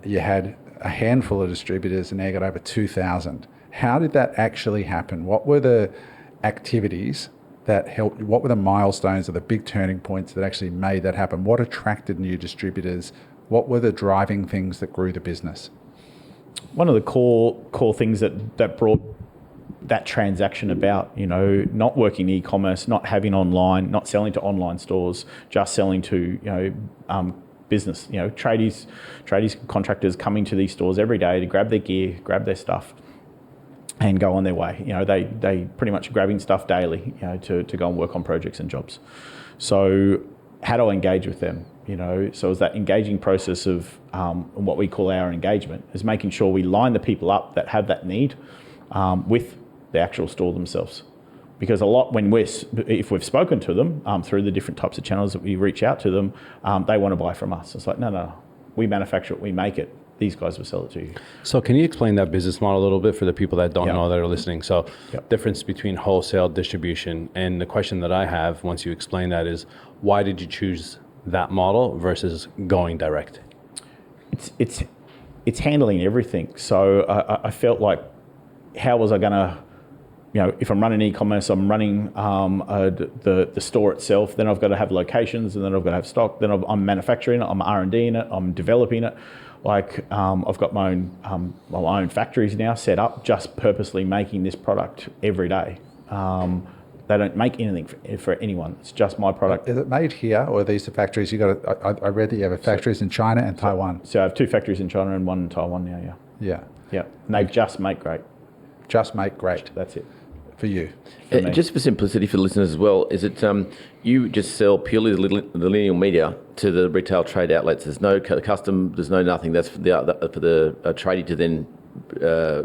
you had a handful of distributors and now you got over 2,000. How did that actually happen? What were the activities that helped? What were the milestones or the big turning points that actually made that happen? What attracted new distributors? What were the driving things that grew the business? One of the core things that brought that transaction about, you know, not working e-commerce, not having online, not selling to online stores, just selling to, business, tradies, contractors coming to these stores every day to grab their gear, grab their stuff and go on their way. They pretty much grabbing stuff daily, to go and work on projects and jobs. So how do I engage with them? So it's that engaging process of what we call our engagement is making sure we line the people up that have that need with the actual store themselves. Because a lot, if we've spoken to them through the different types of channels that we reach out to them, they want to buy from us. It's like, no, we manufacture it, we make it. These guys will sell it to you. So can you explain that business model a little bit for the people that don't know that are listening? So difference between wholesale, distribution, and the question that I have once you explain that is, why did you choose that model versus going direct? It's handling everything. So I felt like, how was I going to, if I'm running e-commerce, I'm running the store itself, then I've got to have locations, and then I've got to have stock, then I'm manufacturing it, I'm R&D in it, I'm developing it. Like I've got my own factories now set up, just purposely making this product every day. They don't make anything for anyone. It's just my product. Is it made here, or are these the factories you got? I read that you have factories in China and Taiwan. So I have 2 factories in China and 1 in Taiwan now. Yeah. And they just make great. Just make great. That's it. For you. Just for simplicity for the listeners as well, is it you just sell purely the lineal media to the retail trade outlets? There's no custom, there's no nothing. That's for the tradie to then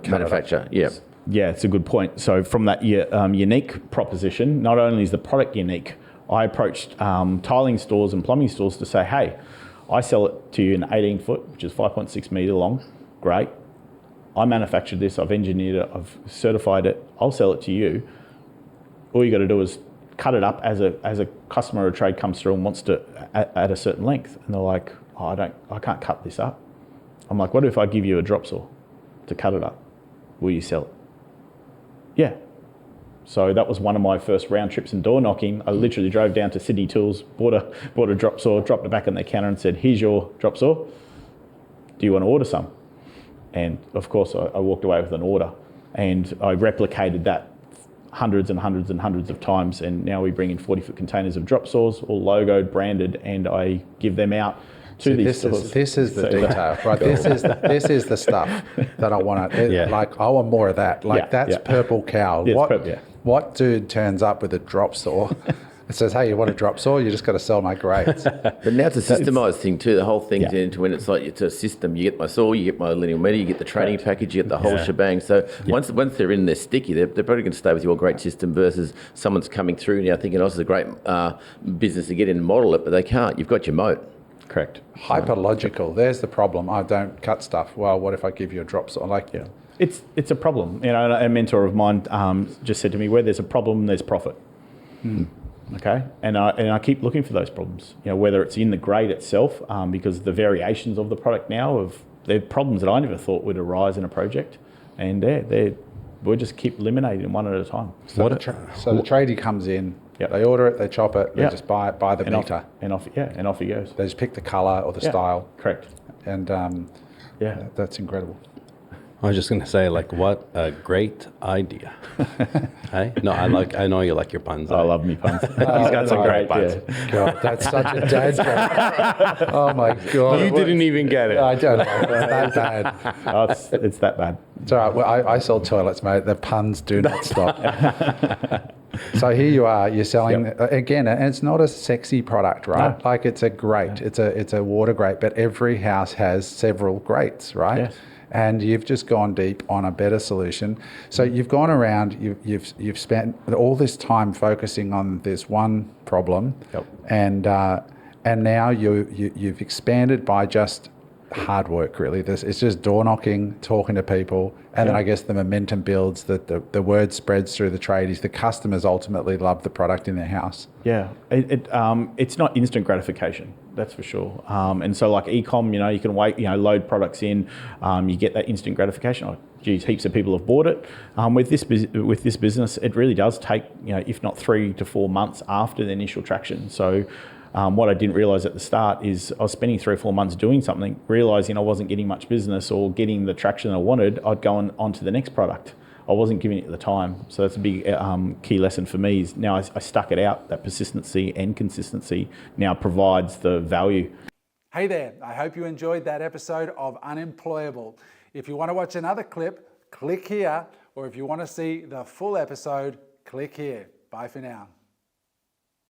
manufacture. Yeah, it's a good point. So from that unique proposition, not only is the product unique, I approached tiling stores and plumbing stores to say, hey, I sell it to you in 18 foot, which is 5.6 metre long. Great. I manufactured this, I've engineered it, I've certified it, I'll sell it to you. All you got to do is cut it up as a customer or trade comes through and wants to at a certain length. And they're like, I can't cut this up. I'm like, what if I give you a drop saw to cut it up? Will you sell it? Yeah. So that was one of my first round trips and door knocking. I literally drove down to Sydney Tools, bought a drop saw, dropped it back on their counter and said, here's your drop saw. Do you want to order some? And of course I walked away with an order, and I replicated that hundreds and hundreds and hundreds of times, and now we bring in 40-foot containers of drop saws, all logoed, branded, and I give them out to these stores. This is the detail, right? This is the stuff that I want to, like, I want more of that. Like, that's purple cow. What dude turns up with a drop saw? It says, hey, you want a drop saw? You just got to sell my grates. But now it's a systemised thing too. The whole thing's into when it's like it's a system. You get my saw, you get my lineal media, you get the training package, you get the whole shebang. So once they're in, they're sticky. They're probably going to stay with your great system versus someone's coming through now thinking, this is a great business to get in and model it, but they can't. You've got your moat. Correct. Hyperlogical. There's the problem. I don't cut stuff. Well, what if I give you a drop saw? It's a problem. A mentor of mine just said to me, where there's a problem, there's profit. Okay, and I keep looking for those problems. Whether it's in the grade itself, because the variations of the product now they're problems that I never thought would arise in a project, and we just keep eliminating one at a time. So the tradie comes in, they order it, they chop it, they just buy it by the meter, and off he goes. They just pick the colour or the style. Correct. And that's incredible. I was just going to say, what a great idea. Hey? No, I know you like your puns. I love me puns. He's got some great puns. God, that's such a dad joke. Oh my God. You didn't even get it. I don't know. It's that bad. It's that bad. It's all right. Well, I sell toilets, mate. The puns do not stop. So here you are, you're selling, again, and it's not a sexy product, right? No. Like, it's a grate, it's a water grate, but every house has several grates, right? Yes. And you've just gone deep on a better solution. So you've gone around, you've spent all this time focusing on this one problem, and now you've expanded by just hard work, really. It's just door knocking, talking to people, and then I guess the momentum builds, the word spreads through the tradies. The customers ultimately love the product in their house. Yeah, it's not instant gratification, that's for sure. And so like e-com, you can wait, load products in, you get that instant gratification. Oh, geez, heaps of people have bought it. With this business, it really does take, if not 3 to 4 months after the initial traction. So what I didn't realise at the start is I was spending 3 or 4 months doing something, realising I wasn't getting much business or getting the traction I wanted. I'd go on to the next product. I wasn't giving it the time. So that's a big key lesson for me is now I stuck it out. That persistency and consistency now provides the value. Hey there, I hope you enjoyed that episode of Unemployable. If you want to watch another clip, click here, or if you want to see the full episode, click here. Bye for now.